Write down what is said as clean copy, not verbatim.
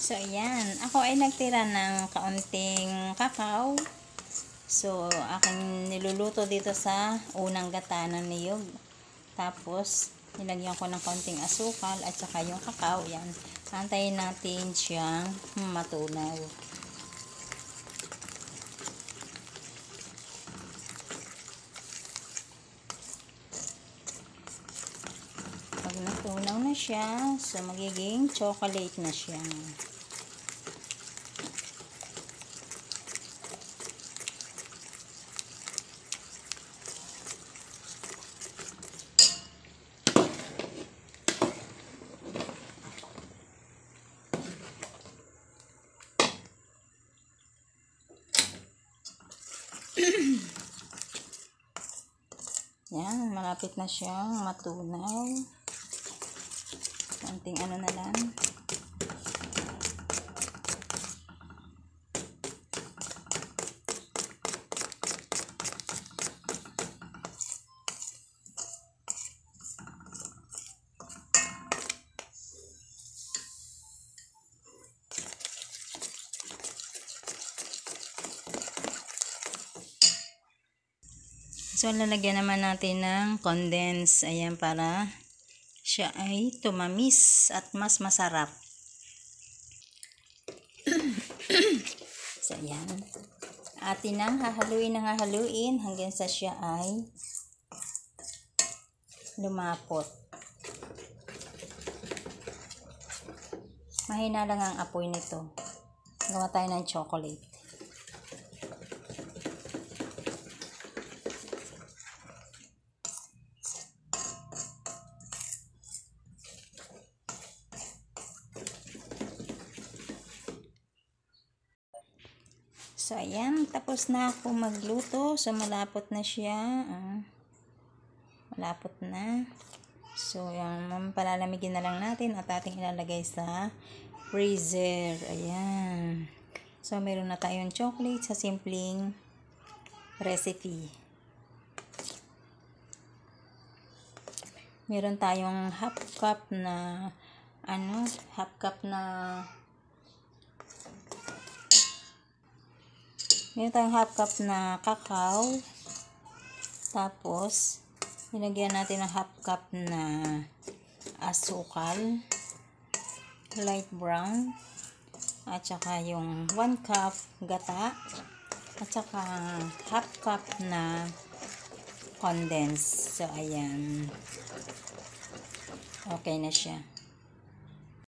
So, ayan. Ako ay nagtira ng kaunting kakao. So, aking niluluto dito sa unang gata ng niyog. Tapos, nilagyan ko ng kaunting asukal at saka yung kakao. Yan. Antayin natin siyang matunaw. Pag natunaw na siya, so magiging chocolate na siya. Yan, malapit na siyang matunaw. Konting ano na lang. So, lalagyan naman natin ng condense. Ayan, para siya ay tumamis at mas masarap. So, ayan. Atin nang hahaluin hanggang sa siya ay lumapot. Mahina lang ang apoy nito. Gawa tayo ng chocolate. So, ayan. Tapos na ako magluto. So, malapot na siya. Malapot na. So, yan. Palalamigin na lang natin at ating ilalagay sa freezer. Ayan. So, meron na tayong chocolate sa simpleng recipe. Meron tayong half cup na meron tayong half cup na kakao. Tapos, nilagyan natin ng half cup na asukal, light brown, at saka yung 1 cup gata, at saka half cup na condense. So, ayan. Okay na siya.